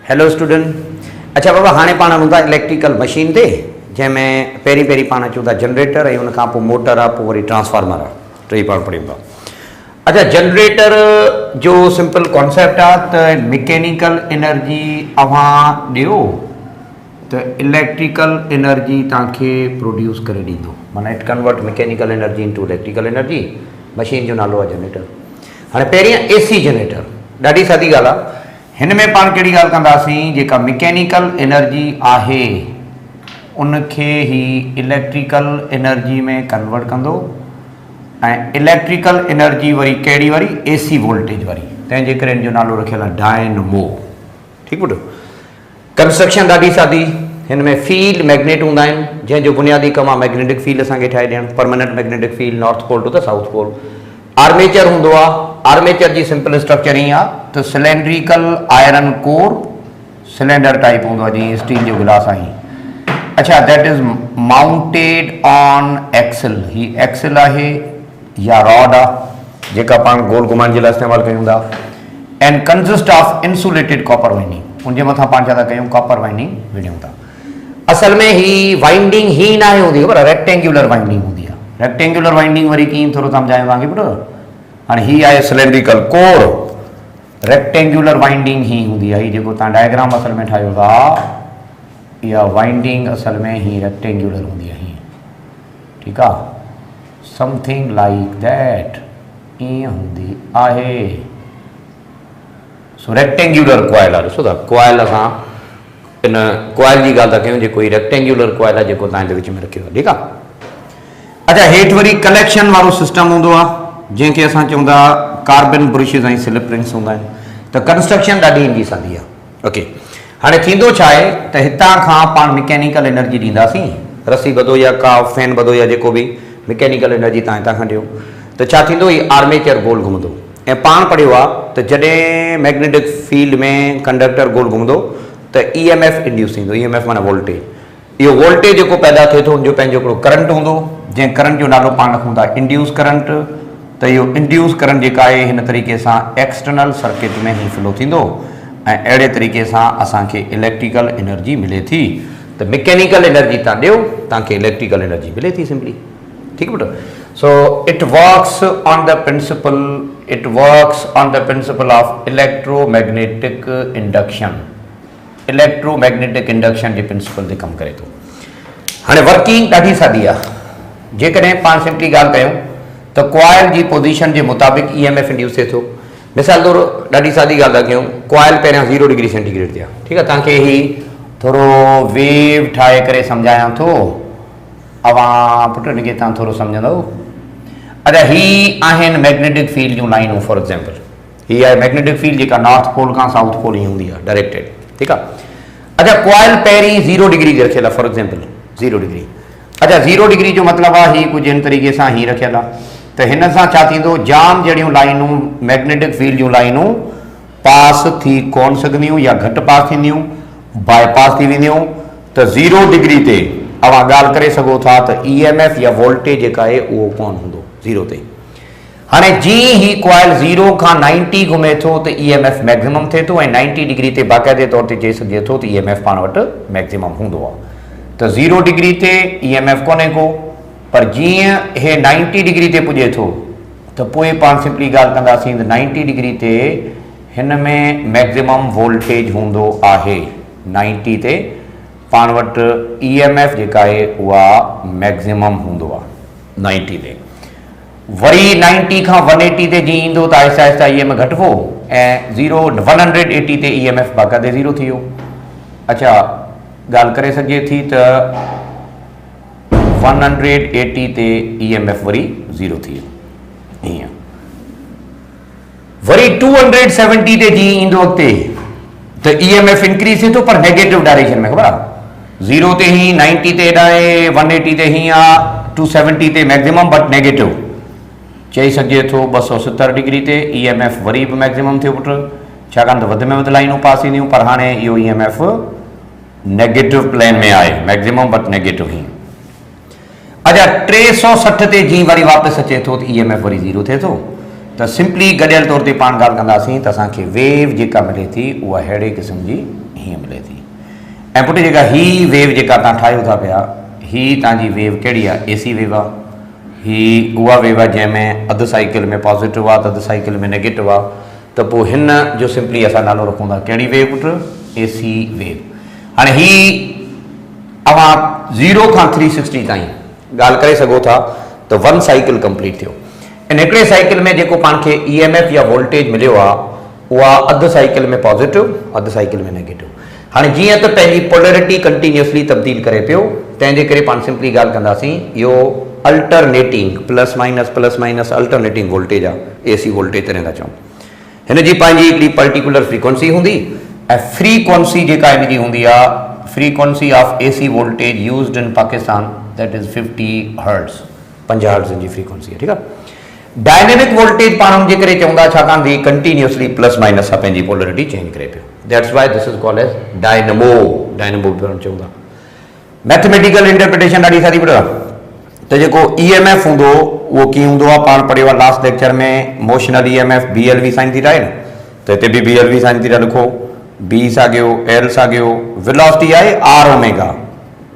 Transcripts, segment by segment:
Hello student. अच्छा बाबा, हाँ पाण हूँ इलेक्ट्रिकल मशीन ते जैमें पहिरीं पहिरीं पाण चूं था जनरेटर ऐं उनखां पोइ मोटर आहे, पोइ वरी ट्रांसफार्मर आहे, टई पाण पढ़ूं था। अच्छा, जनरेटर जो सिंपल कॉन्सेप्ट आहे त मैकेनिकल एनर्जी अव्हां ॾियो त इलेक्ट्रिकल एनर्जी तव्हांखे प्रोड्यूस करे ॾींदो, माना it convert mechanical energy into electrical energy. Machine जो नालो आहे जनरेटर। हाणे पहिरीं एसी जनरेटर, ॾाढी सादी ॻाल्हि आहे। हिन में पाण कहिड़ी ॻाल्हि कंदासीं, जेका मैकेनिकल एनर्जी आहे उनखे ई इलेक्ट्रिकल एनर्जी में कन्वर्ट कंदो, ऐं इलेक्ट्रिकल एनर्जी वरी कहिड़ी, वरी एसी वोल्टेज वारी, तंहिंजे करे हिन जो नालो रखियलु आहे डायनमो। ठीकु पुटु। कंस्ट्रक्शन ॾाढी सादी। हिन में फील्ड मैग्नेट हूंदा आहिनि, जंहिंजो बुनियादी कमु आहे मैग्नेटिक फील्ड असांखे ठाहे ॾियणु, permanent magnetic field north pole to the south pole. Armature हूंदो आहे। आर्मेचर जी सिंपल स्ट्रक्चर ई आहे त cylindrical iron core, cylinder type हूंदो आहे जीअं स्टील जो गिलास आहे। अच्छा, that is mounted on axle. ही एक्सल आहे या रॉड आहे जेका पाण गोल घुमाइण जे लाइ इस्तेमालु कयूं था, and consist of insulated copper winding. उनजे मथां पाण छा था कयूं, कॉपर वाइंडिंग विझूं था। असल में ही वाइंडिंग ही न आहे हूंदी, ख़बर, रेक्टेंगुलर वाइंडिंग हूंदी आहे। रेक्टेंगुलर वाइंडिंग वरी कीअं थोरो सम्झायूं तव्हांखे पुटु। हाणे ही आहे सिलेंड्रिकल कोर, रेक्टेंगुलर वाइंडिंग ही हूंदी आहे। जेको तव्हां डायग्राम असल में ठाहियो था, इहा वाइंडिंग असल में ही रेक्टेंगुलर हूंदी आहे, हीअं। ठीकु आहे, समथिंग लाइक दैट, ईअं हूंदी आहे। सो रेक्टेंगुलर कॉइल आहे। ॾिसो था, कॉइल असां इन कॉइल जी ॻाल्हि था कयूं, जेको ही रेक्टेंगुलर कॉइल आहे जेको तव्हां हिन विच में रखियो आहे। ठीकु आहे। अच्छा, हेठि वरी कलेक्शन वारो सिस्टम हूंदो आहे, जंहिंखे असां चऊं था कार्बन ब्रुशिस ऐं स्लिप रिंग्स हूंदा आहिनि। त कंस्ट्रक्शन ॾाढी हिनजी सादी आहे। ओके, हाणे थींदो छा आहे त हितां खां पाण मैकेनिकल एनर्जी ॾींदासीं, रसी ॿधो या का फैन ॿधो या जेको बि मैकेनिकल एनर्जी तव्हां हितां खां ॾियो, त छा थींदो, ही आर्मेचर गोल घुमंदो। ऐं पाण पढ़ियो आहे त जॾहिं मैग्नेटिक फील्ड में कंडक्टर गोल घुमंदो त EMF इंड्यूस थींदो। EMF माना वोल्टेज। इहो वोल्टेज जेको पैदा थिए थो हुनजो पंहिंजो हिकिड़ो करंट हूंदो, जंहिं करंट जो नालो पाण रखूं था इंड्यूस करंट। त इहो इंड्यूस करंट जेका आहे हिन तरीक़े सां एक्सटर्नल सर्किट में ही फ्लो थींदो, ऐं अहिड़े तरीक़े सां असांखे इलेक्ट्रिकल एनर्जी मिले थी। त मैकेनिकल एनर्जी तव्हां ॾियो, तव्हांखे इलेक्ट्रिकल एनर्जी मिले थी सिंपली। ठीकु बेटा। So it works on the principle, it works on the principle of electromagnetic induction. Electromagnetic induction जे प्रिंसिपल ते कमु करे थो। हाणे वर्किंग ॾाढी सादी आहे। जेकॾहिं पाण सिंपली ॻाल्हि कयूं त कॉइल जी पोजीशन जे मुताबिक़ EMF इंड्यूस थिए थो। मिसाल तौरु ॾाढी सादी ॻाल्हि था कयूं, कॉइल पहिरियां 0 डिग्री सेंटीग्रेड ते आहे। ठीकु आहे, तव्हांखे ही थोरो वेव ठाहे करे सम्झायां थो, अवां पुटु हिनखे तव्हां थोरो सम्झंदव। अच्छा, ही आहिनि मैग्नेटिक फील्ड जूं लाइनूं। फॉर एग्जाम्पल, ही आहे मैग्नेटिक फील्ड जेका नॉर्थ पोल खां साउथ पोल ई हूंदी आहे, डायरेक्टेड। ठीकु आहे। अच्छा, कॉइल पहिरीं 0 डिग्री ते रखियल आहे, फॉर एग्जाम्पल 0 डिग्री। अच्छा, 0 डिग्री जो मतिलबु आहे ही कुझु हिन तरीक़े सां ही रखियल आहे। त हिन सां छा थींदो, जाम जहिड़ियूं लाइनूं मैग्नेटिक फील्ड जूं लाइनूं पास थी कोन सघंदियूं या घटि पास थींदियूं, बाईपास थी वेंदियूं। त 0 डिग्री ते अवां ॻाल्हि करे सघो था त EMF या वोल्टेज जेका आहे उहो कोन हूंदो 0 ते। हाणे जीअं ही कॉइल 0 खां 90 घुमे थो त EMF मैक्सिमम थिए थो, ऐं 90 डिग्री ते बाक़ाइदे तौर ते चई सघिजे थो त EMF पाण वटि मैक्सिमम हूंदो आहे। त 0 डिग्री ते EMF कोन्हे को, पर जीअं हे 90 डिग्री ते पुॼे थो त पोइ पाण सिंपली ॻाल्हि कंदासीं त 90 डिग्री ते हिन में मैक्सिमम वोल्टेज हूंदो आहे। 90 ते पाण वटि EMF जेका आहे उहा मैक्सिमम हूंदो आहे 90 ते। वरी 90 खां 180 ते जीअं ईंदो त आहिस्ता आहिस्ता EMF घटिबो, ऐं 180 ते EMF बाक़ाइदे 0 थी वियो। अच्छा, ॻाल्हि करे सघिजे थी त 180 ते EMF वरी 0 थी वियो, हीअं। वरी 270 ते जीअं ईंदो अॻिते त EMF इंक्रीज थिए थो, पर नेगेटिव डायरेक्शन में, ख़बर आहे। 0 ते ही, 90 ते हेॾां, 180 ते हीअं आहे, 270 ते मैक्सिमम बट नेगेटिव। चई सघिजे थो 270 डिग्री ते EMF वरी बि मैक्सिमम थियो पुटु, छाकाणि त वधि में वधि लाइनूं पास थींदियूं, पर हाणे इहो EMF नेगेटिव प्लेन में आहे, मैक्सिमम बट नेगेटिव हीअं। अच्छा, 360 ते जीअं वरी वापसि अचे थो त EMF वरी 0 थिए थो। तो सिंपली गडियल तौर पर पान गाल कंदासीं तो असांखे वेव जेका मिले थी उहा अहिड़े क़िस्म जी हीअं मिले थी। ऐं पुट जेका ही वेव जेका तव्हां ठाहियो था पिया, ही तव्हांजी वेव कहिड़ी आहे? AC वेव आहे। ही उहा वेव आहे जंहिंमें अधु साइकिल में पॉजिटिव आहे, अधु साइकिल में नेगेटिव आहे। त पोइ हिन जो सिंपली असां नालो रखूं था कहिड़ी वेव पुट? AC wave. हाणे ही अवां 0 खां 360 ताईं ॻाल्हि करे सघो था त 1 साइकिल कंप्लीट थियो। इन हिकिड़े साइकिल में जेको पाण खे EMF या वोल्टेज मिलियो आहे उहा अधु साइकिल में पॉजिटिव, अधु साइकिल में नेगेटिव। हाणे जीअं त पंहिंजी पोलरिटी कंटिन्यूअसली तब्दील करे पियो, तंहिंजे करे पाण सिंपली ॻाल्हि कंदासीं इहो alternating plus minus alternating voltage आहे, AC वोल्टेज तॾहिं था चऊं। हिन जी पंहिंजी हिकिड़ी पर्टिकुलर फ्रीक्वेंसी हूंदी ऐं फ्रीक्वेंसी जेका हिन जी हूंदी आहे, frequency of AC voltage used in Pakistan that is 50 hertz, 50 hertz जी फ्रीक्वेंसी आहे। ठीकु आहे। डायनेमिक वोल्टेज पाण जे करे चवंदा छाकाणि त कंटिन्यूअसली प्लस माइनस सां पंहिंजी पोलरिटी चेंज करे पियो। That's why this is called as dynamo, dynamo पिणु चवंदा। मैथमेटिकल इंटरप्रिटेशन ॾाढी सारी पढ़ो त जेको EMF हूंदो उहो कीअं हूंदो आहे, पाण पढ़ियो आहे लास्ट लेक्चर में। Motional EMF BLV sine theta आहे न, त हिते बि BLV साइन थीटा लिखो, B साॻियो L साॻियो, वेलोसिटी आहे R ओमेगा,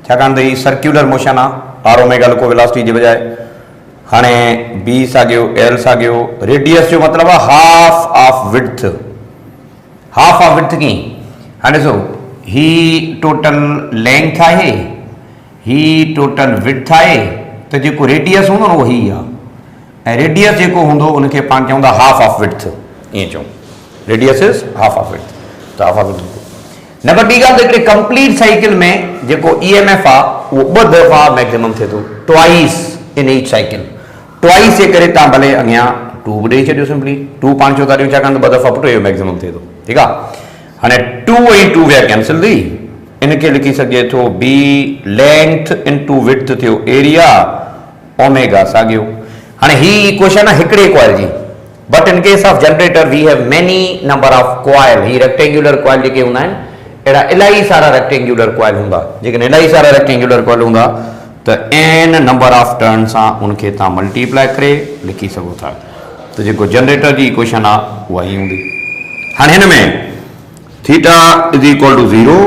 छाकाणि त ही सर्कुलर मोशन आहे, R ओमेगा लिखो वेलोसिटी जे बजाय। हाणे B साॻियो L साॻियो, रेडियस जो मतिलबु आहे half of width. Half of width कीअं? हाणे ॾिसो ही टोटल लेंथ आहे, ही टोटल विड्थ आहे, त जेको रेडियस हूंदो न उहो ही आहे, ऐं रेडियस जेको हूंदो उनखे पाण चवंदा हाफ ऑफ विड्थ, ईअं चऊं radius is half of width. त हाफ ऑफ विड्थ। नंबर ॿी ॻाल्हि त हिकिड़े कंप्लीट साइकिल में जेको EMF आहे उहो 2 दफ़ा मैक्सिमम थिए थो, twice in each cycle. Twice जे करे तव्हां भले अॻियां 2 बि ॾेई छॾियो, सिंपली 2 पाण छो था ॾियूं छाकाणि त 2 दफ़ा पुट इहो मैक्सिमम थिए थो। ठीकु आहे। हाणे 2 ऐं 2 विया कैंसिल थी, इनखे लिखी सघिजे थो B लेंथ इनटू विड्थ थियो एरिया ओमेगा साॻियो। हाणे ही इक्वेशन आहे हिकिड़े कॉइल जी, but in case of generator we have many number of coil. ही रेक्टेंगुलर कॉइल जेके हूंदा आहिनि अहिड़ा इलाही सारा रेक्टेंगुलर कॉइल हूंदा, जेकॾहिं इलाही सारा रेक्टेंगुलर कॉइल हूंदा त n नंबर ऑफ टर्न सां उनखे तव्हां मल्टीप्लाई करे लिखी सघो था। त जेको जनरेटर जी इक्वेशन आहे उहा ई हूंदी। हाणे हिन में थीटा इज इक्वल टू 0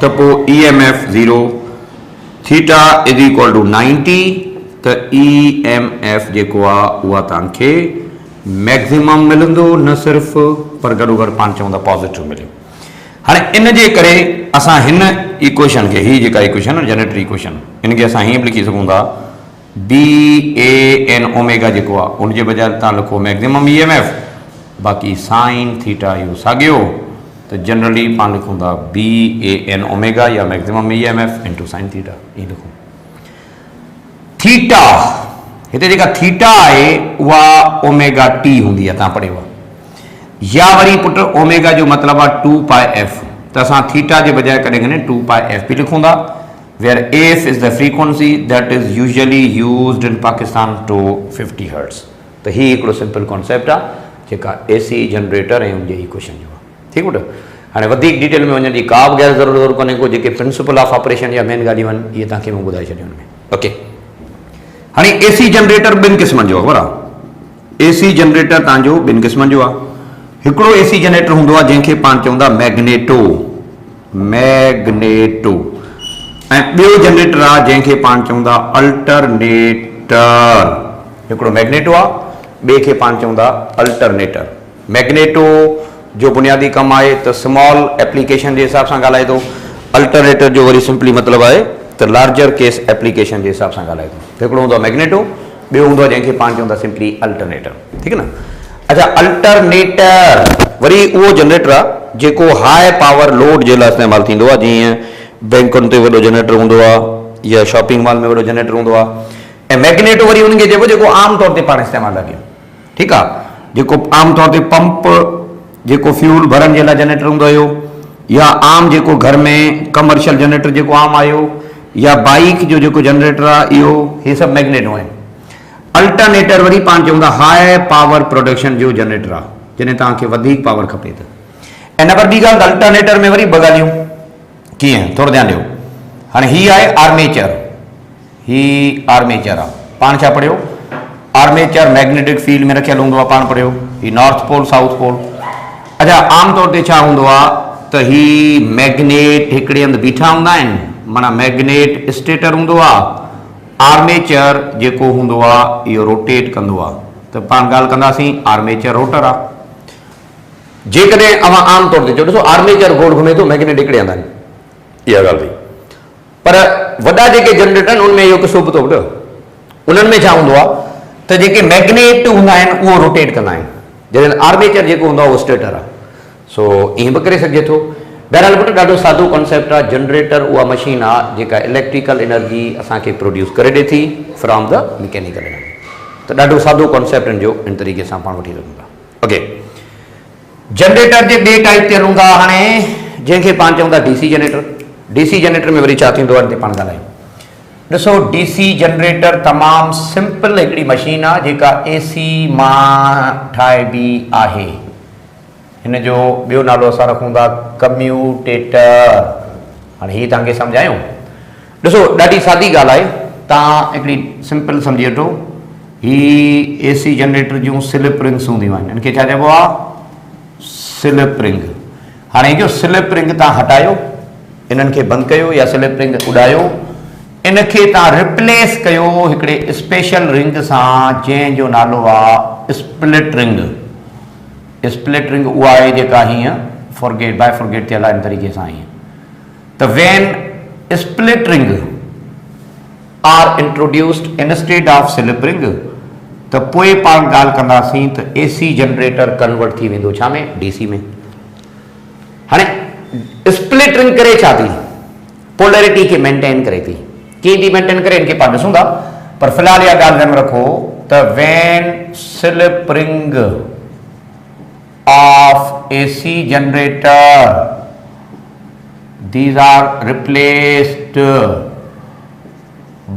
त पोइ EMF 0, theta is equal to 90 त EMF जेको आहे उहा तव्हांखे मैक्सिमम मिलंदो, न सिर्फ़ु पर गॾो गॾु पाण चवंदा पॉजिटिव मिलियो। हाणे इन जे करे असां हिन इक्वेशन खे, ही जेका इक्वेशन आहे जनरेटर इक्वेशन, इनखे असां हीअं बि लिखी सघूं था BAN ओमेगा जेको आहे उनजे बजाय तव्हां लिखो मैक्सिमम EMF, बाक़ी साइन थीटा इहो साॻियो, त जनरली पाण लिखूं था BAN ओमेगा या maximum EMF into sine theta, ईअं लिखूं। थीटा हिते जेका थीटा आहे उहा ओमेगा T हूंदी आहे, तव्हां पढ़ियो आहे। या वरी पुट ओमेगा जो मतिलबु आहे 2πf, त असां थीटा जे बजाय कॾहिं कॾहिं 2πf बि लिखूं था, where f is the frequency that is usually used in Pakistan two 50 hertz. त ही हिकिड़ो सिंपल कॉन्सेप्ट आहे जेका AC जनरेटर ऐं उनजे इक्वेशन जो आहे। ठीकु पुट। हाणे वधीक डिटेल में वञण जी का बि गैर ज़रूरत कोन्हे को, जेके प्रिंसिपल ऑफ ऑपरेशन या मेन ॻाल्हियूं आहिनि इहे तव्हांखे मां ॿुधाए छॾियूं में। ओके। हाणे AC जनरेटर 2 क़िस्मनि जो आहे, बराबरि। AC जनरेटर तव्हांजो 2 क़िस्मनि जो आहे। हिकिड़ो AC जनरेटर हूंदो आहे जंहिंखे पाण चवंदा मैग्नेटो, ऐं ॿियो जनरेटर आहे जंहिंखे पाण चवंदा अल्टरनेटर। हिकिड़ो मैग्नेटो आहे, ॿिए खे पाण चवंदा अल्टरनेटर। मैग्नेटो जो बुनियादी कमु आहे त स्मॉल एप्लीकेशन जे हिसाब सां ॻाल्हाए थो, अल्टरनेटर जो वरी सिंपली मतिलबु आहे त लार्जर केस एप्लीकेशन जे हिसाब सां ॻाल्हाए थो। हिकिड़ो हूंदो आहे मैग्नेटो, ॿियो हूंदो आहे जंहिंखे पाण चवंदा सिंपली अल्टरनेटर। ठीकु आहे न। अच्छा, अल्टरनेटर वरी उहो जनरेटर आहे जेको हाई पावर लोड जे लाइ इस्तेमालु थींदो आहे, जीअं बैंकुनि ते वॾो जनरेटर हूंदो आहे या शॉपिंग मॉल में वॾो जनरेटर हूंदो आहे। ऐं मैग्नेटो वरी उनखे चइबो जेको आम तौर ते पाण इस्तेमालु था कयूं। ठीकु आहे। जेको आम तौर ते पंप जेको फ्यूल भरण जे लाइ जनरेटर हूंदो हुयो, या आम जेको घर में कमर्शियल जनरेटर जेको आम आयो, या बाइक जो जेको जनरेटर आहे इहो, हे सभु मैग्नेटो आहिनि। अल्टरनेटर वरी पाण चवंदा हाई पावर प्रोडक्शन जो जनरेटर आहे, जॾहिं तव्हांखे वधीक पावर खपे त। ऐं नंबर ॿी ॻाल्हि, अल्टरनेटर में वरी 2 ॻाल्हियूं कीअं, थोरो ध्यानु ॾियो। हाणे ही आहे आर्मेचर, ही आर्मेचर आहे। पाण छा पढ़ियो आर्मेचर मैग्नेटिक फील्ड में रखियल हूंदो आहे, पाण पढ़ियो ही नॉर्थ पोल साउथ पोल। अच्छा आम तौर ते छा हूंदो आहे त ही मैग्नेट हिकिड़े हंधि बीठा हूंदा आहिनि, माना मैग्नेट स्टेटर हूंदो आहे, आर्मेचर जेको हूंदो आहे इहो रोटेट कंदो आहे, त पाण ॻाल्हि कंदासीं आर्मेचर रोटर आहे। जेकॾहिं अवां आम तौर ते चओ ॾिसो आर्मेचर गोल घुमे थो, मैग्नेट हिकिड़े हंधि आहिनि, इहा ॻाल्हि थी। पर वॾा जेके जनरेटर आहिनि उनमें इहो किसो बि थो ॿुधो, उन्हनि में छा हूंदो आहे त जेके मैग्नेट हूंदा आहिनि उहो रोटेट कंदा आहिनि, जॾहिं आर्मेचर जेको हूंदो आहे उहो स्टेटर आहे। सो ईअं बि करे सघिजे थो। बहरहाल पुट ॾाढो सादो कॉन्सेप्ट आहे। जनरेटर उहा मशीन आहे जेका इलेक्ट्रिकल एनर्जी असांखे प्रोड्यूस करे ॾिए थी फ्रॉम द मैकेनिकल एनर्जी। त ॾाढो सादो कॉन्सेप्ट जो इन तरीक़े सां पाण वठी सघूं था। ओके, जनरेटर जे ॿिए टाइप ते हलूं था हाणे, जंहिंखे पाण चऊं था डीसी जनरेटर। डीसी जनरेटर में वरी छा थींदो आहे पाण ॻाल्हायूं। ॾिसो डीसी जनरेटर तमामु सिंपल हिकिड़ी मशीन आहे जेका एसी मां ठाहिबी आहे। हिन जो ॿियो नालो असां रखूं था कम्यूटेटर। हाणे हीअ तव्हांखे सम्झायूं। ॾिसो ॾाढी सादी ॻाल्हि आहे, तव्हां हिकिड़ी सिंपल सम्झी वठो। ही एसी जनरेटर जूं स्लिप रिंग्स हूंदियूं आहिनि, हिनखे छा चइबो आहे स्लिप रिंग। हाणे जो स्लिप रिंग तव्हां हटायो, इन्हनि खे बंदि कयो या स्लिप रिंग उॾायो, इनखे तव्हां रिप्लेस कयो हिकिड़े स्पेशल रिंग सां जंहिंजो नालो आहे स्प्लिट रिंग। स्प्लिट रिंग उहा आहे जेका हीअं फॉरगेट बाय फॉरगेट थियल आहे इन तरीक़े सां हीअं। त when split ring are introduced instead of slip ring, त पोइ पाण ॻाल्हि कंदासीं त एसी जनरेटर कन्वर्ट थी वेंदो छा में डीसी में। हाणे स्प्लिट रिंग करे छा थी, पोलैरिटी खे मेंटेन करे थी। कीअं थी मेंटेन करे इनखे पाण ॾिसूं था, पर फ़िलहाल इहा ॻाल्हि ध्यानु रखो त when slip ring of AC generator these are replaced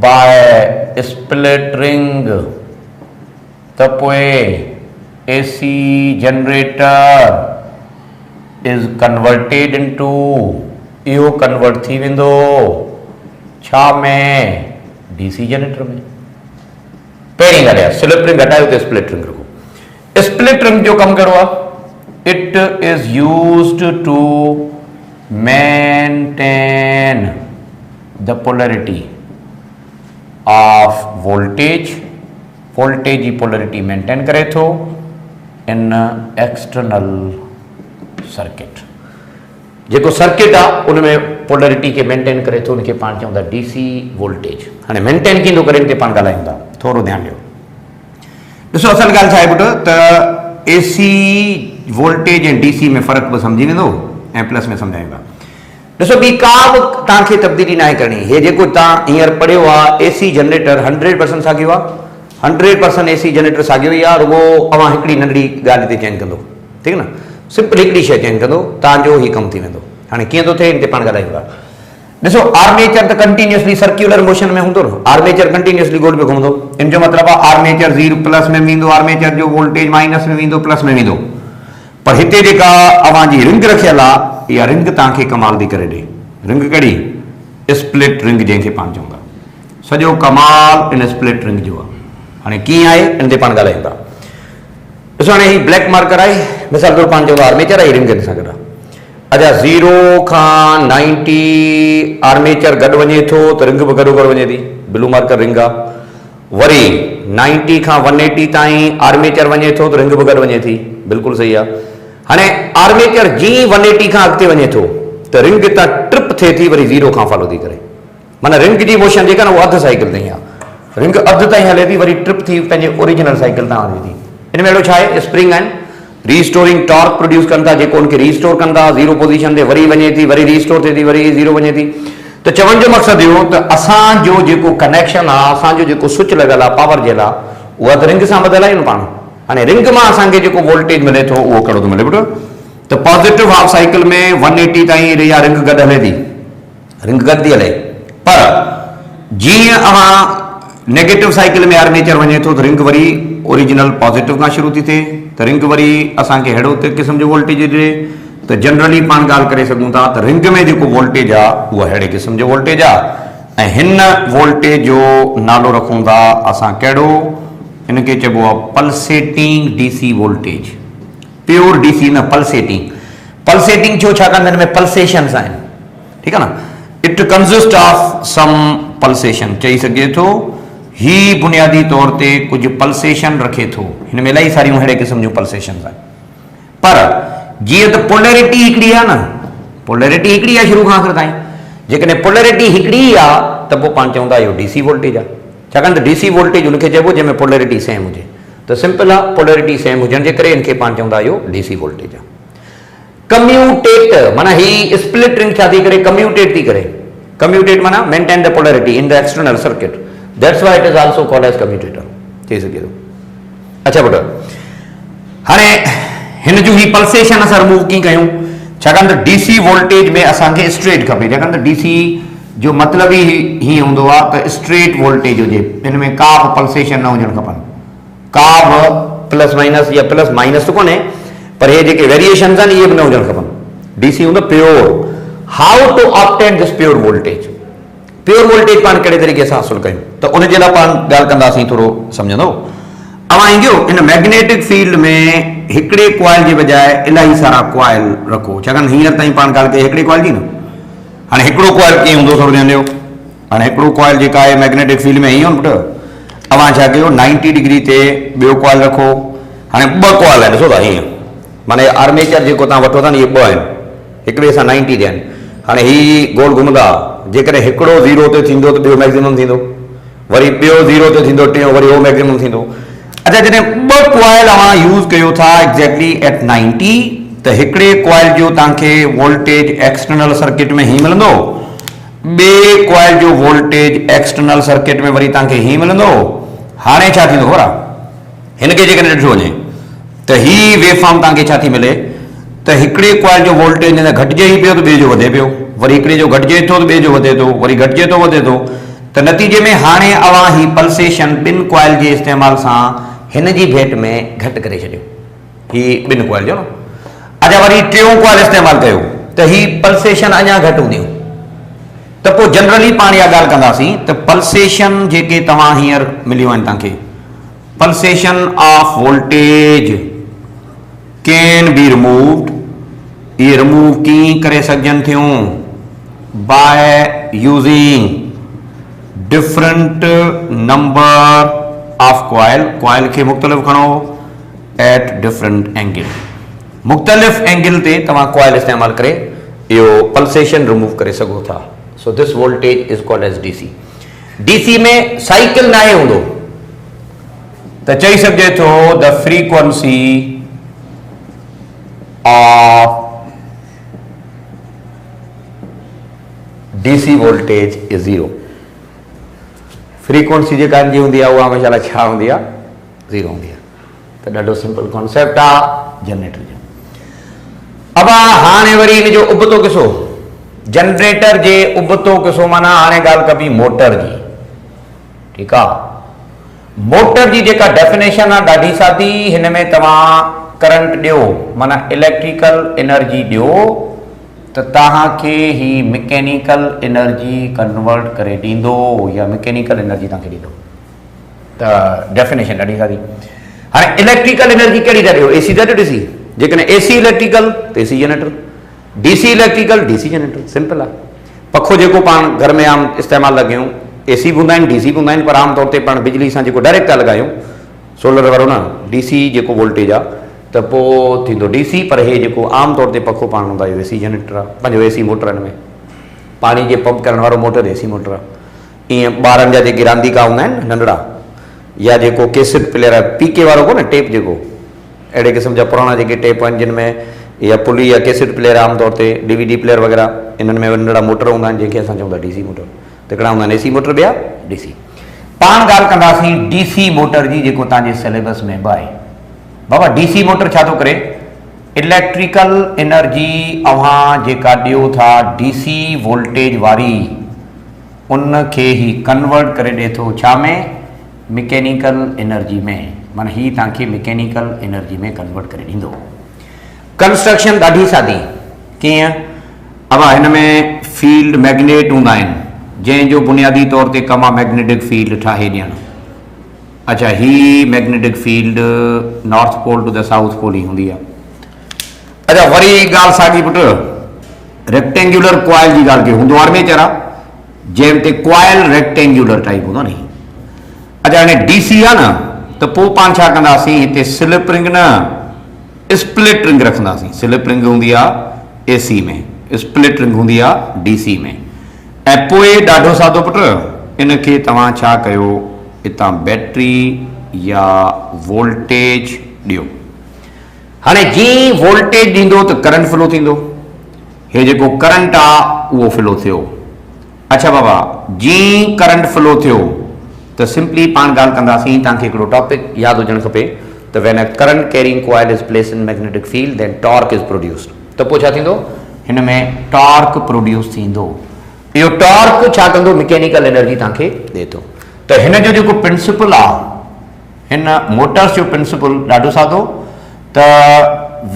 by split ring, त पोइ AC generator is converted into, इहो कन्वर्ट थी वेंदो छा में डीसी जनरेटर में। पहिरीं ॻाल्हि आहे स्लिप रिंग हटायो त स्प्लिट रिंग रखो। स्प्लिट रिंग जो कमु कहिड़ो आहे, it is used to maintain the polarity of voltage. Voltage जी पोलैरिटी मेंटेन करे थो इन एक्सटर्नल सर्किट। जेको सर्किट आहे उन में पोलैरिटी खे मेंटेन करे थो, उनखे पाण चऊं था डीसी वोल्टेज। हाणे मेंटेन कीअं थो करे ते पाण ॻाल्हायूं था, थोरो ध्यानु ॾियो। ॾिसो असल ॻाल्हि छा आहे पुटु, त एसी वोल्टेज ऐं डीसी में फ़र्क़ु बि सम्झी वेंदो ऐं प्लस में सम्झायूं था। ॾिसो ॿी का बि तव्हांखे तब्दीली न आहे करणी। हे जेको तव्हां हींअर पढ़ियो आहे एसी जनरेटर 100% साॻियो आहे, 100% एसी जनरेटर साॻियो ई आहे। रुॻो अवां हिकिड़ी नंढड़ी ॻाल्हि ते चेंज कंदो, ठीकु न, सिंपल हिकिड़ी शइ चेंज कंदो, तव्हांजो ई कमु थी वेंदो। हाणे कीअं थो थिए इन ते पाण ॻाल्हायूं था। ॾिसो आर्मेचर त कंटिन्यूअसली सर्कुलर मोशन में हूंदो न, आर्मेचर कंटिन्यूअसली गोल में घुमंदो। इन जो मतिलबु आहे आर्मेचर 0 प्लस में वेंदो, आर्मेचर जो वोल्टेज माइनस में वेंदो, प्लस में वेंदो। पर हिते जेका अवां जी रिंग रखियल आहे, इहा रिंग तव्हांखे कमाल थी करे ॾे। रिंग कहिड़ी, स्प्लिट रिंग जंहिंखे पाण चऊं था। सॼो कमाल इन स्प्लिट रिंग जो आहे। हाणे कीअं आहे इन ते पाण ॻाल्हायूं था। ॾिसो हाणे ही ब्लैक मार्कर आहे, मिसाल तौरु पाण चऊं था आर्मेचर आहे, रिंग सां गॾु आहे। अच्छा 0 खां 90 आर्मेचर गॾु वञे थो त रिंग बि गॾो गॾु वञे थी, ब्लू मार्कर रिंग आहे। वरी 90 खां 180 ताईं आर्मेचर वञे थो त रिंग बि गॾु वञे थी, बिल्कुलु सही आहे। हाणे आर्मेचर जीअं 180 खां अॻिते वञे थो त रिंग त ट्रिप थिए थी, वरी 0 खां फॉलो थी करे। माना रिंग जी मोशन जेका न उहा अधु साइकिल ताईं आहे, रिंग अधु ताईं हले थी, वरी ट्रिप थी पंहिंजे ओरिजिनल साइकिल तां हले थी। इन में अहिड़ो छा आहे, स्प्रिंग आहिनि, रीस्टोरिंग टॉर्क प्रोड्यूस कनि था, जेको उनखे रीस्टोर कंदा 0 पोजीशन ते, वरी वञे थी, वरी रीस्टोर थिए थी, वरी 0 वञे थी। त चवण जो मक़सदु इहो त असांजो जेको कनेक्शन आहे, असांजो जेको स्विच लॻल आहे पावर जे लाइ, उहा त रिंग सां ॿधल आहे न पाण। हाणे रिंग मां असांखे जेको वोल्टेज मिले थो उहो कहिड़ो थो मिले पुटु, त पॉज़िटिव हाफ साइकिल में 180 ताईं या रिंग गॾु हले थी, रिंग गॾु थी हले। पर जीअं अवां नेगेटिव साइकिल में आर्मेचर वञे थो त रिंग वरी ओरिजिनल पॉज़िटिव खां शुरू थी थिए, त रिंग वरी असांखे अहिड़ो क़िस्म जो वोल्टेज ॾिए। त जनरली पाण ॻाल्हि करे सघूं था त रिंग में जेको वोल्टेज आहे उहा अहिड़े क़िस्म जो वोल्टेज आहे, ऐं हिन वोल्टेज जो नालो रखूं था असां कहिड़ो, इनके चइबो आहे पल्सेटिंग डीसी वोल्टेज, प्योर डीसी न पल्सेटिंग। पल्सेटिंग छो छाकाणि हिन में पल्सेशंस आहिनि, ठीकु आहे न। It consist of some pulsation, चई सघे थो ही बुनियादी तौर ते कुछ पल्सेशन रखे थो। हिन में इलाही सारियूं अहिड़े क़िस्म जूं पल्सेशंस आहिनि, पर जीअं त पोलैरिटी हिकिड़ी आहे न, पोलैरिटी हिकिड़ी आहे शुरू खां आख़िर ताईं। जेकॾहिं पोलैरिटी हिकिड़ी आहे त पोइ पाण चवंदा इहो डीसी वोल्टेज आहे, छाकाणि त डीसी वोल्टेज उनखे चइबो जंहिंमें पोलैरिटी सेम हुजे। त सिंपल आहे, पोलैरिटी सेम हुजण जे करे इनखे पाण चवंदा इहो डीसी वोल्टेज आहे। कम्यूटेट माना ही स्प्लिट रिंग छा थी करे, कम्यूटेट थी करे। कम्यूटेट माना maintain the polarity in the external circuit, that's why it is also called as commutator, चई सघे थो। अच्छा पुट, हाणे हिन जूं ही पल्सेशन असां रिमूव कीअं कयूं, छाकाणि त डीसी वोल्टेज में असांखे स्ट्रेट खपे, छाकाणि त डीसी जो मतिलबु ई हीअं हूंदो आहे त स्ट्रेट वोल्टेज हुजे, हिन में का बि पल्सेशन न हुजणु खपनि, का बि प्लस माइनस या प्लस माइनस त कोन्हे, पर हे जेके वेरिएशंस आहिनि इहे बि न हुजणु खपनि। डीसी हूंदो pure. How to obtain this pure voltage, pure voltage पाण कहिड़े तरीक़े सां हासिल कयूं, त उनजे लाइ पाण ॻाल्हि कंदासीं, थोरो सम्झंदो। अवां ईंदो इन मैग्नेटिक फील्ड में हिकिड़े कॉइल जे बजाय इलाही सारा कॉइल रखो, छाकाणि हींअर ताईं पाण ॻाल्हि कई हिकिड़े कॉइल जी न। हाणे हिकिड़ो कॉइल कीअं हूंदो थोरो ध्यानु ॾियो। हाणे हिकिड़ो कॉइल जेका आहे मैग्नेटिक फील्ड में हीअं पुटु, अवां छा कयो 90 डिग्री ते ॿियो कॉइल रखो। हाणे ॿ कॉइल आहिनि, ॾिसो था हीअं, माना आर्मेचर जेको तव्हां वठो था न, इहे ॿ आहिनि, हिकिड़े सां 90 ते आहिनि। हाणे ही गोल घुमंदा, जेकॾहिं हिकिड़ो 0 ते थींदो त ॿियो मैक्सिमम थींदो, वरी ॿियो 0 ते थींदो, टियों वरी उहो मैक्सिमम थींदो। अच्छा, जॾहिं ॿ कॉइल अवां यूज़ कयो था एक्ज़ैक्टली एट 90, त हिकिड़े कॉइल जो तव्हांखे वोल्टेज एक्सटर्नल सर्किट में ही मिलंदो, ॿिए कॉइल जो वोल्टेज एक्सटर्नल सर्किट में वरी तव्हांखे ही मिलंदो। हाणे छा थींदो भला, हिनखे जेकॾहिं ॾिठो वञे त ही वेवफॉर्म तव्हांखे छा थी मिले, त हिकिड़े कॉइल जो वोल्टेज घटिजे ई पियो त ॿिए जो वधे पियो, वरी हिकिड़े जो घटिजे थो त ॿिए जो वधे थो, वरी घटिजे थो वधे थो। त नतीजे में हाणे अवां ही पल्सेशन ॿिनि कॉइल जे इस्तेमाल सां हिन जी भेट में घटि करे छॾियो, ही ॿिनि कॉइल जो न। अच्छा, वरी टियों कॉइल इस्तेमालु कयो त ही पल्सेशन अञा घटि हूंदियूं। त पोइ जनरली पाण इहा ॻाल्हि कंदासीं त पल्सेशन जेके तव्हां हींअर मिलियूं आहिनि तव्हांखे, pulsation of voltage can be removed, ये रिमूव कीअं करे सघजनि थियूं, by using different number of coil. Coil खे मुख़्तलिफ़ खणो एट डिफरेंट एंगल, मुख़्तलिफ़ एंगल ते तव्हां कॉइल इस्तेमालु करे इहो पल्सेशन रिमूव करे सघो था। So this voltage is called as DC. DC में साइकिल नाहे हूंदो, त चई सघिजे थो द फ्रीक्वेंसी ऑफ डीसी वोल्टेज इज 0। फ्रीक्वेंसी जेका हिनजी हूंदी आहे उहा हमेशह छा हूंदी आहे, 0 हूंदी आहे। त ॾाढो सिंपल कॉन्सेप्ट आहे जनरेटर जो। अब हाणे वरी हिन जो उबतो किसो, जनरेटर जे उबतो किसो माना हाणे ॻाल्हि कबी मोटर जी, ठीकु आहे। मोटर जी जेका डेफिनेशन आहे ॾाढी सादी, हिन में तव्हां करंट ॾियो माना इलेक्ट्रिकल एनर्जी ॾियो त तव्हांखे ही मैकेनिकल एनर्जी कन्वर्ट करे ॾींदो या मैकेनिकल एनर्जी तव्हांखे ॾींदो। त डेफिनेशन ॾाढी सादी। हाणे इलेक्ट्रिकल एनर्जी कहिड़ी था ॾियो, एसी था ॾियो डीसी, जेकॾहिं एसी इलेक्ट्रिकल त एसी जनरेटर, डीसी इलेक्ट्रिकल डीसी जनरेटर, सिंपल आहे। पखो जेको पाण घर में आम इस्तेमालु था कयूं, एसी बि हूंदा आहिनि डीसी बि हूंदा आहिनि, पर आमतौर ते पाण बिजली सां जेको डायरेक्ट था लॻायूं सोलर वारो न, डीसी जेको वोल्टेज आहे त पोइ थींदो डीसी, पर हे जेको आमतौर ते पखो पाण हूंदा इहो एसी जनरेटर आहे, पंहिंजो एसी मोटर। हिन में पाणी जे पंप करण वारो मोटर एसी मोटर आहे। ईअं ॿारनि जा जेके रांदीका हूंदा आहिनि नंढड़ा, या जेको कैसेट प्लेयर आहे, पीके वारो कोन्हे टेप, जेको अहिड़े क़िस्म जा पुराणा जेके टेप आहिनि जिन में या पुली या कैसेट प्लेयर आमतौर ते DVD प्लेयर वग़ैरह, इन्हनि में नंढड़ा मोटर हूंदा आहिनि जंहिंखे असां चऊं था डीसी मोटर। त हिकिड़ा हूंदा आहिनि एसी मोटर, ॿिया डीसी। पाण ॻाल्हि कंदासीं डीसी मोटर जी, जेको तव्हांजे सिलेबस में बि आहे। बाबा डीसी मोटर छा थो करे, इलेक्ट्रिकल एनर्जी अव्हां जेका ॾियो था डीसी वोल्टेज वारी, उनखे ही कन्वर्ट करे ॾिए थो छा में, मैकेनिकल एनर्जी में। माना ही तव्हांखे मैकेनिकल एनर्जी में कन्वर्ट करे ॾींदो। कंस्ट्रक्शन ॾाढी सादी, कीअं, अब हिन में फील्ड मैग्नेट हूंदा आहिनि, जंहिंजो बुनियादी तौर ते कमु आहे मैग्नेटिक फील्ड ठाहे ॾियणु। अच्छा ही magnetic field north pole to the south pole ही होंगी है। अच्छा वरी गाल सागी पुट रेक्टेंगुलर कॉइल की गाल के होंदो आर्मेचर आ जैसे कॉइल रेक्टेंगुलर टाइप होंदो नहीं। अच्छा ने डीसी आ न तो पो पान छा कंदासीं हिते स्लिप रिंग न स्प्लिट रिंग रखंदासीं। स्लिप रिंग होंदी आ एसी में, स्प्लिट रिंग होंदी आ डीसी में। ऐं पोइ ॾाढो सादो पुट इनके तव्हां छा कयो इतां बैटरी या वोल्टेज ॾियो। हाणे जीअं वोल्टेज ॾींदो त करंट फ्लो थींदो। हे जेको करंट आहे उहो फ्लो थियो। अच्छा बाबा जीअं करंट फ्लो थियो त सिंपली पाण ॻाल्हि कंदासीं। तव्हांखे हिकिड़ो टॉपिक यादि हुजणु खपे त when a current carrying coil is placed in magnetic field then torque is produced. त पोइ छा थींदो हिन में टॉर्क प्रोड्यूस थींदो। इहो टॉर्क छा कंदो मैकेनिकल एनर्जी तव्हांखे ॾिए थो। त हिन जो जेको प्रिंसिपल आहे हिन मोटर्स जो प्रिंसिपल ॾाढो सादो त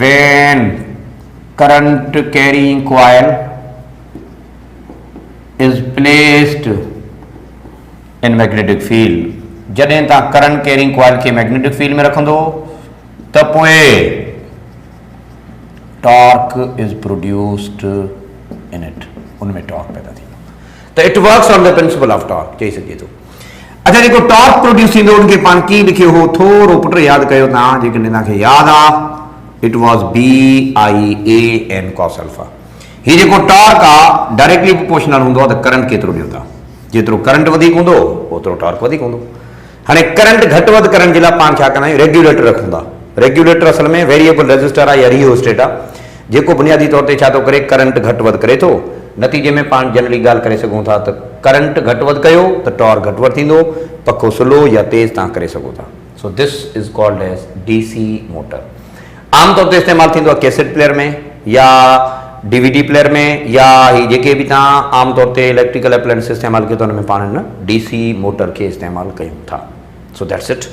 when current carrying coil is placed in magnetic field जॾहिं तव्हां करंट कैरिंग कॉइल खे मैग्नेटिक फील्ड में रखंदो त पोइ torque is produced in it. उनमें टॉर्क पैदा थींदो। त it works on the principle of torque चई सघिजे थो। अच्छा जेको टॉर्क प्रोड्यूस थींदो उनखे पाण कीअं लिखियो हो थोरो पुट यादि कयो तव्हां जेकॾहिं तव्हांखे यादि आहे। It was BIAN cos alpha. हीउ जेको टॉर्क आहे डायरेक्टली प्रोपोर्शनल हूंदो आहे त करंट केतिरो ॾियो था। जेतिरो करंट वधीक हूंदो ओतिरो टॉर्क वधीक हूंदो। हाणे करंट घटि वधि करण जे लाइ पाण छा कंदा आहियूं रेग्युलेटर रखूं था। रेग्युलेटर असल में वेरिएबल रेजिस्टर आहे या रियोस्टेट आहे जेको बुनियादी तौर ते छा थो करे करंट घटि वधि करे थो। नतीजे में पाण जनरली ॻाल्हि करे सघूं था त करंट घटि वधि कयो त टॉर्क घटि वधि थींदो। पखो स्लो या तेज़ तव्हां करे सघो था। So this is called as DC motor. आमतौर ते इस्तेमालु थींदो आहे कैसेट प्लेयर में या DVD प्लेयर में या ही जेके बि तव्हां आमतौर ते इलेक्ट्रिकल अप्लायंस इस्तेमालु कयो त हुन में पाण हिन DC मोटर खे इस्तेमालु कयूं था। So that's it.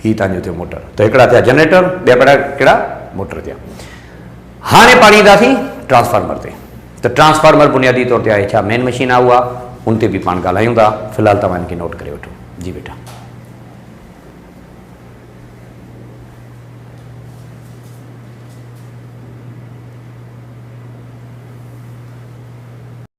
ही तव्हांजो थियो मोटर। त हिकिड़ा थिया जनरेटर ॿिया कहिड़ा मोटर थिया। हाणे पाण ईंदासीं ट्रांसफार्मर ते। त ट्रांसफार्मर बुनियादी तौर ते आहे छा मेन मशीन आहे उहा उन ते बि पाण ॻाल्हायूं था। फ़िलहालु तव्हां हिनखे नोट करे वठो। जी बेटा